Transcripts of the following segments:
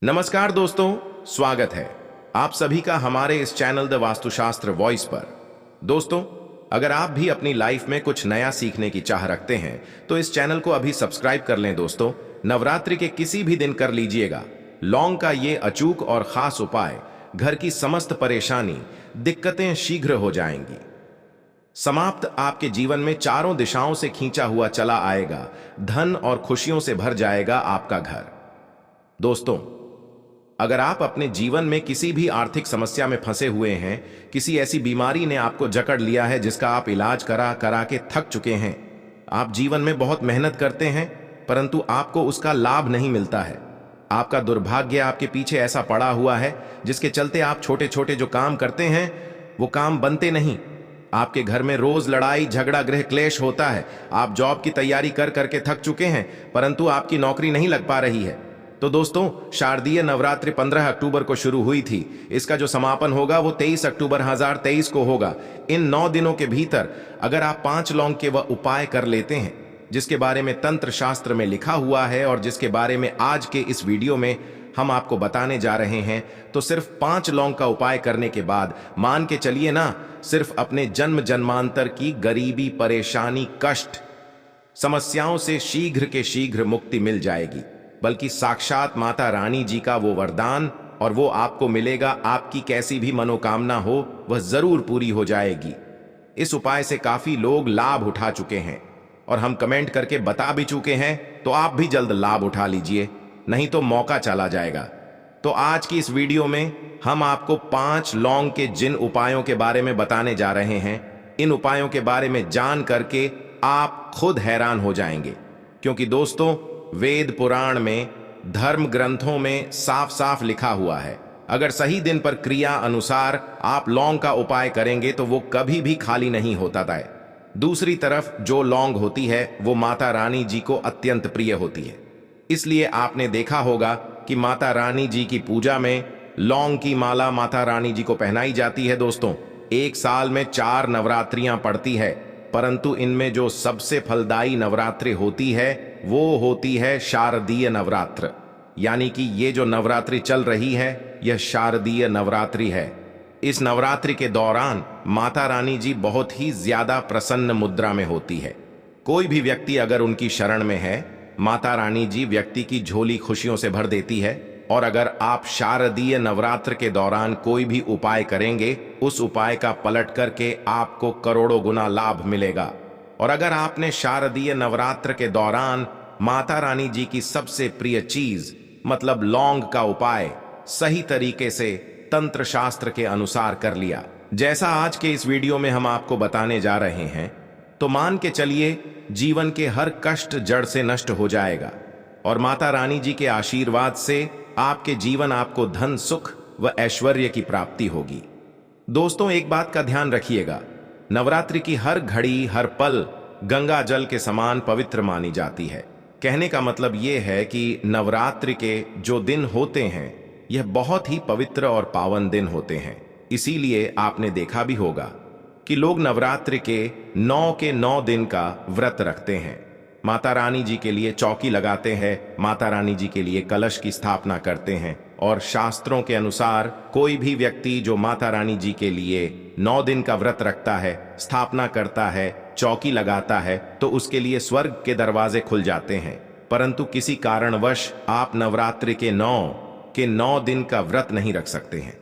नमस्कार दोस्तों, स्वागत है आप सभी का हमारे इस चैनल द वास्तुशास्त्र वॉइस पर। दोस्तों, अगर आप भी अपनी लाइफ में कुछ नया सीखने की चाह रखते हैं तो इस चैनल को अभी सब्सक्राइब कर लें। दोस्तों, नवरात्रि के किसी भी दिन कर लीजिएगा लौंग का ये अचूक और खास उपाय। घर की समस्त परेशानी, दिक्कतें शीघ्र हो जाएंगी समाप्त। आपके जीवन में चारों दिशाओं से खींचा हुआ चला आएगा, धन और खुशियों से भर जाएगा आपका घर। दोस्तों, अगर आप अपने जीवन में किसी भी आर्थिक समस्या में फंसे हुए हैं, किसी ऐसी बीमारी ने आपको जकड़ लिया है जिसका आप इलाज करा करा के थक चुके हैं, आप जीवन में बहुत मेहनत करते हैं परंतु आपको उसका लाभ नहीं मिलता है, आपका दुर्भाग्य आपके पीछे ऐसा पड़ा हुआ है जिसके चलते आप छोटे छोटे जो काम करते हैं वो काम बनते नहीं, आपके घर में रोज लड़ाई झगड़ा गृह क्लेश होता है, आप जॉब की तैयारी कर करके थक चुके हैं परंतु आपकी नौकरी नहीं लग पा रही है। तो दोस्तों, शारदीय नवरात्रि 15 अक्टूबर को शुरू हुई थी। इसका जो समापन होगा वो 23 अक्टूबर 2023 को होगा। इन 9 दिनों के भीतर अगर आप 5 लौंग के वह उपाय कर लेते हैं जिसके बारे में तंत्र शास्त्र में लिखा हुआ है और जिसके बारे में आज के इस वीडियो में हम आपको बताने जा रहे हैं, तो सिर्फ 5 लौंग का उपाय करने के बाद मान के चलिए ना, सिर्फ अपने जन्म जन्मांतर की गरीबी, परेशानी, कष्ट, समस्याओं से शीघ्र के शीघ्र मुक्ति मिल जाएगी, बल्कि साक्षात माता रानी जी का वो वरदान और वो आपको मिलेगा। आपकी कैसी भी मनोकामना हो वह जरूर पूरी हो जाएगी। इस उपाय से काफी लोग लाभ उठा चुके हैं और हम कमेंट करके बता भी चुके हैं, तो आप भी जल्द लाभ उठा लीजिए, नहीं तो मौका चला जाएगा। तो आज की इस वीडियो में हम आपको 5 लौंग के जिन उपायों के बारे में बताने जा रहे हैं, इन उपायों के बारे में जान करके आप खुद हैरान हो जाएंगे, क्योंकि दोस्तों, वेद पुराण में, धर्म ग्रंथों में साफ साफ लिखा हुआ है, अगर सही दिन पर क्रिया अनुसार आप लौंग का उपाय करेंगे तो वो कभी भी खाली नहीं होता है। दूसरी तरफ जो लौंग होती है वो माता रानी जी को अत्यंत प्रिय होती है, इसलिए आपने देखा होगा कि माता रानी जी की पूजा में लौंग की माला माता रानी जी को पहनाई जाती है। दोस्तों, एक साल में 4 नवरात्रियां पड़ती है, परंतु इनमें जो सबसे फलदायी नवरात्रि होती है वो होती है शारदीय नवरात्र। यानी कि ये जो नवरात्रि चल रही है यह शारदीय नवरात्रि है। इस नवरात्रि के दौरान माता रानी जी बहुत ही ज्यादा प्रसन्न मुद्रा में होती है। कोई भी व्यक्ति अगर उनकी शरण में है, माता रानी जी व्यक्ति की झोली खुशियों से भर देती है। और अगर आप शारदीय नवरात्र के दौरान कोई भी उपाय करेंगे, उस उपाय का पलट करके आपको करोड़ों गुना लाभ मिलेगा। और अगर आपने शारदीय नवरात्र के दौरान माता रानी जी की सबसे प्रिय चीज मतलब लौंग का उपाय सही तरीके से तंत्र शास्त्र के अनुसार कर लिया, जैसा आज के इस वीडियो में हम आपको बताने जा रहे हैं, तो मान के चलिए जीवन के हर कष्ट जड़ से नष्ट हो जाएगा और माता रानी जी के आशीर्वाद से आपके जीवन आपको धन, सुख व ऐश्वर्य की प्राप्ति होगी। दोस्तों, एक बात का ध्यान रखिएगा, नवरात्रि की हर घड़ी, हर पल गंगा जल के समान पवित्र मानी जाती है। कहने का मतलब यह है कि नवरात्रि के जो दिन होते हैं यह बहुत ही पवित्र और पावन दिन होते हैं। इसीलिए आपने देखा भी होगा कि लोग नवरात्रि के 9 दिन का व्रत रखते हैं, माता रानी जी के लिए चौकी लगाते हैं, माता रानी जी के लिए कलश की स्थापना करते हैं। और शास्त्रों के अनुसार कोई भी व्यक्ति जो माता रानी जी के लिए 9 दिन का व्रत रखता है, स्थापना करता है, चौकी लगाता है, तो उसके लिए स्वर्ग के दरवाजे खुल जाते हैं। परंतु किसी कारणवश आप नवरात्रि के 9 दिन का व्रत नहीं रख सकते हैं।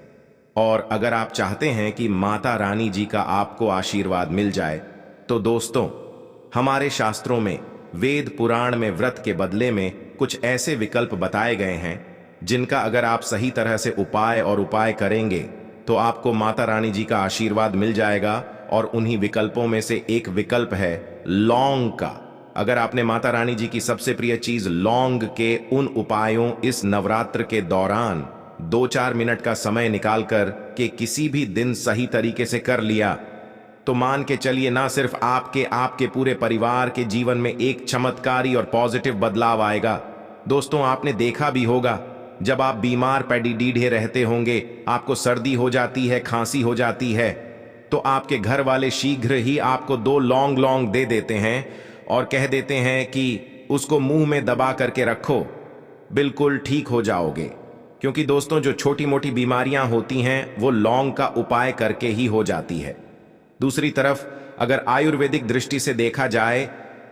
और अगर आप चाहते हैं कि माता रानी जी का आपको आशीर्वाद मिल जाए, तो दोस्तों, हमारे शास्त्रों में, वेद पुराण में व्रत के बदले में कुछ ऐसे विकल्प बताए गए हैं जिनका अगर आप सही तरह से उपाय करेंगे तो आपको माता रानी जी का आशीर्वाद मिल जाएगा। और उन्हीं विकल्पों में से एक विकल्प है लौंग का। अगर आपने माता रानी जी की सबसे प्रिय चीज लौंग के उन उपायों इस नवरात्र के दौरान 2-4 मिनट का समय निकालकर के किसी भी दिन सही तरीके से कर लिया, तो मान के चलिए ना सिर्फ आपके पूरे परिवार के जीवन में एक चमत्कारी और पॉजिटिव बदलाव आएगा। दोस्तों, आपने देखा भी होगा, जब आप बीमार पड़ी डीढ़े रहते होंगे, आपको सर्दी हो जाती है, खांसी हो जाती है, तो आपके घर वाले शीघ्र ही आपको 2 लौंग दे देते हैं और कह देते हैं कि उसको मुंह में दबा करके रखो, बिल्कुल ठीक हो जाओगे। क्योंकि दोस्तों जो छोटी मोटी बीमारियां होती हैं वो लौंग का उपाय करके ही हो जाती है। दूसरी तरफ अगर आयुर्वेदिक दृष्टि से देखा जाए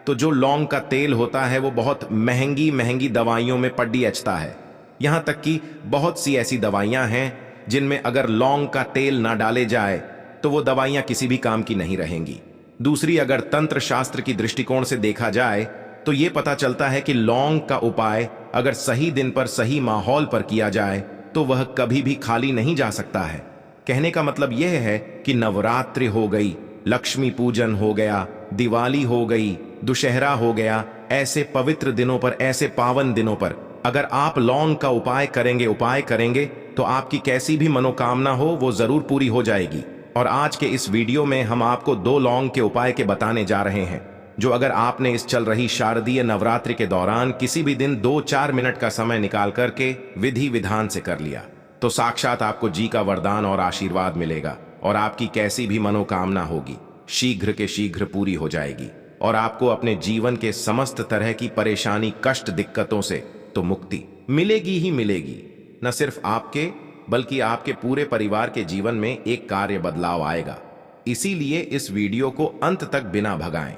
तो जो लौंग का तेल होता है वो बहुत महंगी महंगी दवाइयों में पड्डी अचता है। यहां तक कि बहुत सी ऐसी दवाइयां हैं जिनमें अगर लौंग का तेल ना डाले जाए तो वो दवाइयां किसी भी काम की नहीं रहेंगी। दूसरी अगर तंत्र शास्त्र की दृष्टिकोण से देखा जाए तो ये पता चलता है कि लौंग का उपाय अगर सही दिन पर सही माहौल पर किया जाए तो वह कभी भी खाली नहीं जा सकता है। कहने का मतलब यह है कि नवरात्रि हो गई, लक्ष्मी पूजन हो गया, दिवाली हो गई, दुशहरा हो गया, ऐसे पवित्र दिनों पर, ऐसे पावन दिनों पर अगर आप लौंग का उपाय करेंगे तो आपकी कैसी भी मनोकामना हो वो जरूर पूरी हो जाएगी। और आज के इस वीडियो में हम आपको 2 लौंग के उपाय के बताने जा रहे हैं जो अगर आपने इस चल रही शारदीय नवरात्रि के दौरान किसी भी दिन 2-4 मिनट का समय निकाल करके विधि विधान से कर लिया तो साक्षात आपको जी का वरदान और आशीर्वाद मिलेगा और आपकी कैसी भी मनोकामना होगी शीघ्र के शीघ्र पूरी हो जाएगी और आपको अपने जीवन के समस्त तरह की परेशानी, कष्ट, दिक्कतों से तो मुक्ति मिलेगी ही मिलेगी। न सिर्फ आपके बल्कि आपके पूरे परिवार के जीवन में एक कार्य बदलाव आएगा। इसीलिए इस वीडियो को अंत तक बिना भगाएं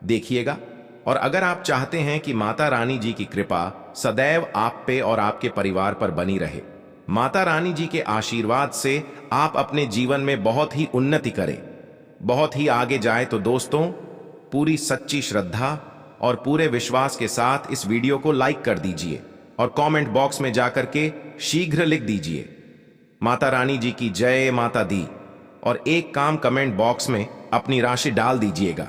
देखिएगा। और अगर आप चाहते हैं कि माता रानी जी की कृपा सदैव आप पे और आपके परिवार पर बनी रहे, माता रानी जी के आशीर्वाद से आप अपने जीवन में बहुत ही उन्नति करें, बहुत ही आगे जाए, तो दोस्तों पूरी सच्ची श्रद्धा और पूरे विश्वास के साथ इस वीडियो को लाइक कर दीजिए और कमेंट बॉक्स में जाकर के शीघ्र लिख दीजिए माता रानी जी की जय माता दी और एक काम कमेंट बॉक्स में अपनी राशि डाल दीजिएगा।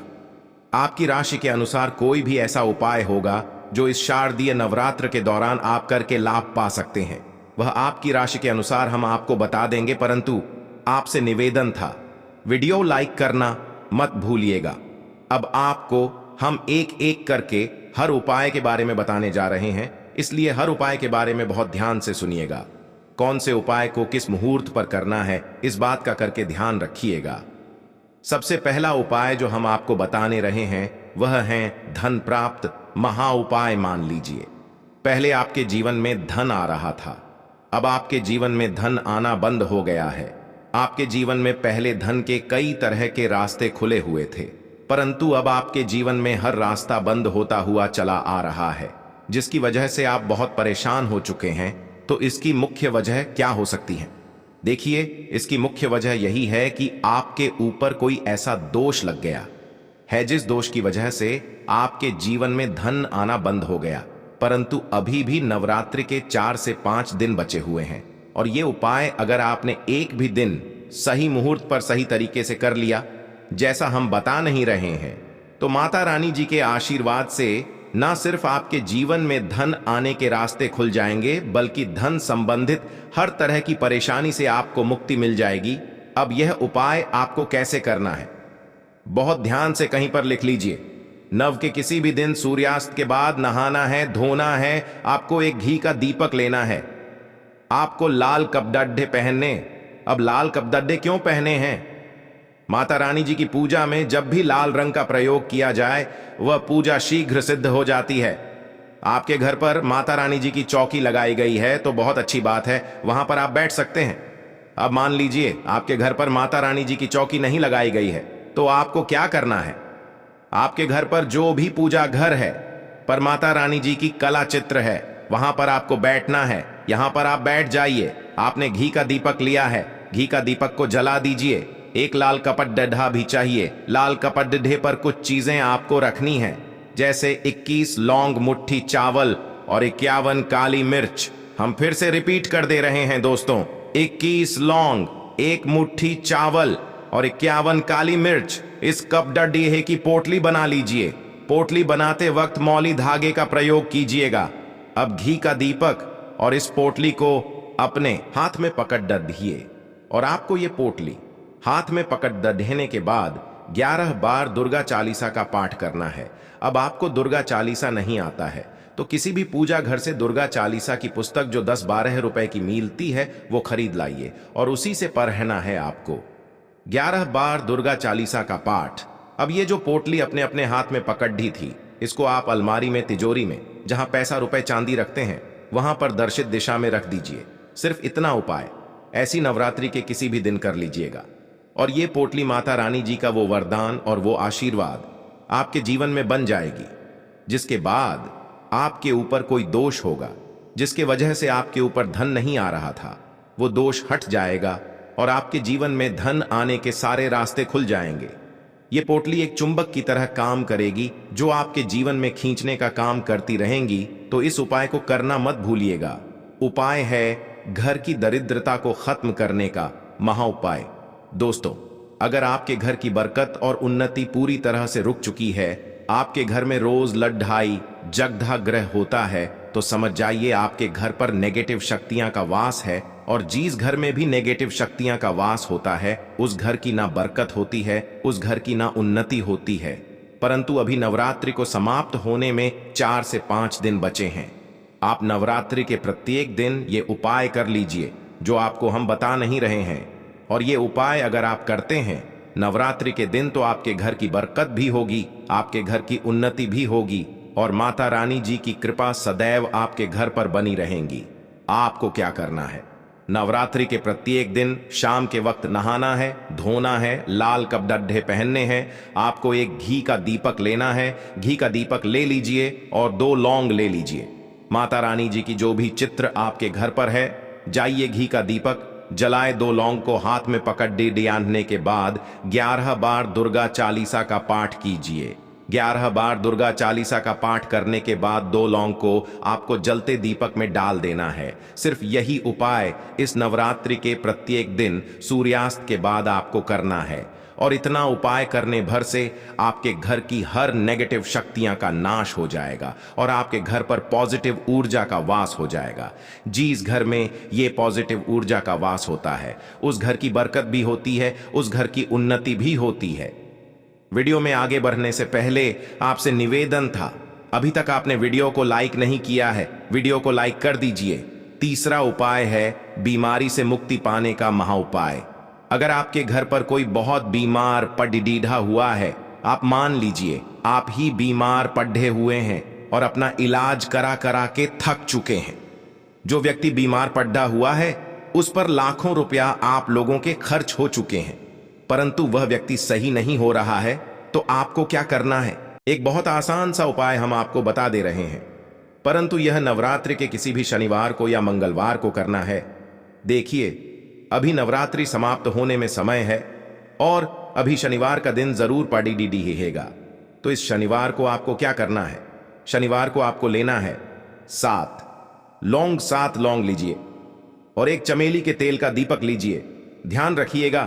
आपकी राशि के अनुसार कोई भी ऐसा उपाय होगा जो इस शारदीय नवरात्र के दौरान आप करके लाभ पा सकते हैं, वह आपकी राशि के अनुसार हम आपको बता देंगे। परंतु आपसे निवेदन था वीडियो लाइक करना मत भूलिएगा। अब आपको हम एक एक करके हर उपाय के बारे में बताने जा रहे हैं, इसलिए हर उपाय के बारे में बहुत ध्यान से सुनिएगा। कौन से उपाय को किस मुहूर्त पर करना है इस बात का करके ध्यान रखिएगा। सबसे पहला उपाय जो हम आपको बताने रहे हैं वह है धन प्राप्त महा उपाय। मान लीजिए पहले आपके जीवन में धन आ रहा था, अब आपके जीवन में धन आना बंद हो गया है। आपके जीवन में पहले धन के कई तरह के रास्ते खुले हुए थे, परंतु अब आपके जीवन में हर रास्ता बंद होता हुआ चला आ रहा है, जिसकी वजह से आप बहुत परेशान हो चुके हैं। तो इसकी मुख्य वजह क्या हो सकती है? देखिए, इसकी मुख्य वजह यही है कि आपके ऊपर कोई ऐसा दोष लग गया है जिस दोष की वजह से आपके जीवन में धन आना बंद हो गया। परंतु अभी भी नवरात्रि के 4 से 5 दिन बचे हुए हैं और ये उपाय अगर आपने एक भी दिन सही मुहूर्त पर सही तरीके से कर लिया, जैसा हम बता नहीं रहे हैं, तो माता रानी जी के आशीर्वाद से ना सिर्फ आपके जीवन में धन आने के रास्ते खुल जाएंगे बल्कि धन संबंधित हर तरह की परेशानी से आपको मुक्ति मिल जाएगी। अब यह उपाय आपको कैसे करना है बहुत ध्यान से कहीं पर लिख लीजिए। नव के किसी भी दिन सूर्यास्त के बाद नहाना है, धोना है, आपको एक घी का दीपक लेना है, आपको लाल कपड़े पहनने। अब लाल कपड़े क्यों पहने हैं? माता रानी जी की पूजा में जब भी लाल रंग का प्रयोग किया जाए वह पूजा शीघ्र सिद्ध हो जाती है। आपके घर पर माता रानी जी की चौकी लगाई गई है तो बहुत अच्छी बात है, वहां पर आप बैठ सकते हैं। अब मान लीजिए आपके घर पर माता रानी जी की चौकी नहीं लगाई गई है, तो आपको क्या करना है? आपके घर पर जो भी पूजा घर है पर माता रानी जी की कला चित्र है, वहां पर आपको बैठना है। यहां पर आप बैठ जाइए। आपने घी का दीपक लिया है, घी का दीपक को जला दीजिए। एक लाल कपड़ा भी चाहिए। लाल कपड़े पर कुछ चीजें आपको रखनी है, जैसे 21 लौंग मुट्ठी चावल और 51 काली मिर्च। हम फिर से रिपीट कर दे रहे हैं दोस्तों, 21 लौंग, 1 मुट्ठी चावल और 51 काली मिर्च। इस कपड़े की पोटली बना लीजिए। पोटली बनाते वक्त मौली धागे का प्रयोग कीजिएगा। अब घी का दीपक और इस पोटली को अपने हाथ में पकड़ दीजिए और आपको ये पोटली हाथ में पकड़ देने के बाद 11 बार दुर्गा चालीसा का पाठ करना है। अब आपको दुर्गा चालीसा नहीं आता है तो किसी भी पूजा घर से दुर्गा चालीसा की पुस्तक जो 10-12 रुपए की मिलती है वो खरीद लाइए और उसी से पढ़ना है आपको 11 बार दुर्गा चालीसा का पाठ। अब ये जो पोटली अपने अपने हाथ में पकड़ दी थी, इसको आप अलमारी में, तिजोरी में, जहां पैसा रुपए चांदी रखते हैं, वहां पर दर्शित दिशा में रख दीजिए। सिर्फ इतना उपाय ऐसी नवरात्रि के किसी भी दिन कर लीजिएगा और ये पोटली माता रानी जी का वो वरदान और वो आशीर्वाद आपके जीवन में बन जाएगी, जिसके बाद आपके ऊपर कोई दोष होगा जिसके वजह से आपके ऊपर धन नहीं आ रहा था, वो दोष हट जाएगा और आपके जीवन में धन आने के सारे रास्ते खुल जाएंगे। ये पोटली एक चुंबक की तरह काम करेगी जो आपके जीवन में खींचने का काम करती रहेंगी। तो इस उपाय को करना मत भूलिएगा। उपाय है घर की दरिद्रता को खत्म करने का महाउपाय। दोस्तों, अगर आपके घर की बरकत और उन्नति पूरी तरह से रुक चुकी है, आपके घर में रोज लड्ढाई जगधा ग्रह होता है, तो समझ जाइए आपके घर पर नेगेटिव शक्तियां का वास है। और जिस घर में भी नेगेटिव शक्तियां का वास होता है, उस घर की ना बरकत होती है, उस घर की ना उन्नति होती है। परंतु अभी नवरात्रि को समाप्त होने में 4 से 5 दिन बचे हैं। आप नवरात्रि के प्रत्येक दिन ये उपाय कर लीजिए जो आपको हम बता नहीं रहे हैं। और ये उपाय अगर आप करते हैं नवरात्रि के दिन, तो आपके घर की बरकत भी होगी, आपके घर की उन्नति भी होगी और माता रानी जी की कृपा सदैव आपके घर पर बनी रहेंगी। आपको क्या करना है, नवरात्रि के प्रत्येक दिन शाम के वक्त नहाना है, धोना है, लाल कपड़े पहनने हैं। आपको एक घी का दीपक लेना है, घी का दीपक ले लीजिए और 2 लौंग ले लीजिए। माता रानी जी की जो भी चित्र आपके घर पर है, जाइए घी का दीपक जलाए, 2 लौंग को हाथ में पकड़ डियाने के बाद 11 बार दुर्गा चालीसा का पाठ कीजिए। 11 बार दुर्गा चालीसा का पाठ करने के बाद 2 लौंग को आपको जलते दीपक में डाल देना है। सिर्फ यही उपाय इस नवरात्रि के प्रत्येक दिन सूर्यास्त के बाद आपको करना है। और इतना उपाय करने भर से आपके घर की हर नेगेटिव शक्तियां का नाश हो जाएगा और आपके घर पर पॉजिटिव ऊर्जा का वास हो जाएगा। जिस घर में ये पॉजिटिव ऊर्जा का वास होता है, उस घर की बरकत भी होती है, उस घर की उन्नति भी होती है। वीडियो में आगे बढ़ने से पहले आपसे निवेदन था, अभी तक आपने वीडियो को लाइक नहीं किया है, वीडियो को लाइक कर दीजिए। तीसरा उपाय है बीमारी से मुक्ति पाने का महाउपाय। अगर आपके घर पर कोई बहुत बीमार पडीढ़ा हुआ है, आप मान लीजिए आप ही बीमार पड्ढे हुए हैं और अपना इलाज करा करा के थक चुके हैं। जो व्यक्ति बीमार पड्ढा हुआ है उस पर लाखों रुपया आप लोगों के खर्च हो चुके हैं, परंतु वह व्यक्ति सही नहीं हो रहा है, तो आपको क्या करना है? एक बहुत आसान सा उपाय हम आपको बता दे रहे हैं, परंतु यह नवरात्रि के किसी भी शनिवार को या मंगलवार को करना है। देखिए, अभी नवरात्रि समाप्त होने में समय है और अभी शनिवार का दिन जरूर पड़ी रहेगा। तो इस शनिवार को आपको क्या करना है? शनिवार को आपको लेना है 7 लौंग लीजिए और एक चमेली के तेल का दीपक लीजिए। ध्यान रखिएगा,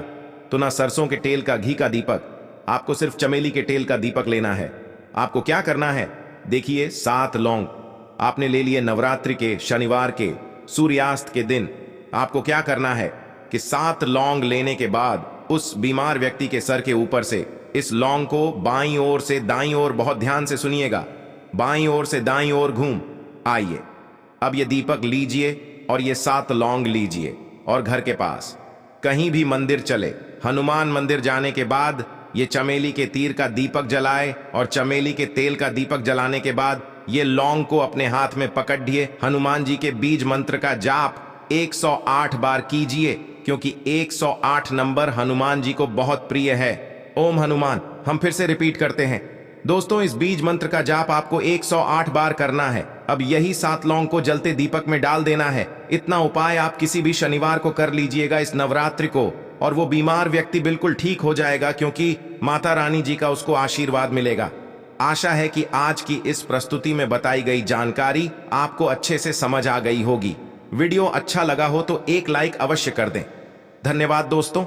तो ना सरसों के तेल का घी का दीपक, आपको सिर्फ चमेली के तेल का दीपक लेना है। आपको क्या करना है? देखिए, 7 लौंग आपने ले लिए नवरात्रि के शनिवार के सूर्यास्त के दिन। आपको क्या करना है कि 7 लौंग लेने के बाद उस बीमार व्यक्ति के सर के ऊपर से इस लौंग को बाईं ओर से दाईं ओर, बहुत ध्यान से सुनिएगा, बाईं ओर से दाईं ओर घूम आइए। अब ये दीपक लीजिए और ये 7 लौंग लीजिए और घर के पास कहीं भी मंदिर चले, हनुमान मंदिर जाने के बाद ये चमेली के तीर का दीपक जलाए और चमेली के तेल का दीपक जलाने के बाद ये लौंग को अपने हाथ में पकड़िए। हनुमान जी के बीज मंत्र का जाप 108 बार कीजिए, क्योंकि 108 नंबर हनुमान जी को बहुत प्रिय है। ओम हनुमान, हम फिर से रिपीट करते हैं दोस्तों, इस बीज मंत्र का जाप आपको 108 बार करना है। अब यही 7 लौंग को जलते दीपक में डाल देना है। इतना उपाय आप किसी भी शनिवार को कर लीजिएगा इस नवरात्रि को, और वो बीमार व्यक्ति बिल्कुल ठीक हो जाएगा, क्योंकि माता रानी जी का उसको आशीर्वाद मिलेगा। आशा है कि आज की इस प्रस्तुति में बताई गई जानकारी आपको अच्छे से समझ आ गई होगी। वीडियो अच्छा लगा हो तो एक लाइक अवश्य कर दें। धन्यवाद दोस्तों।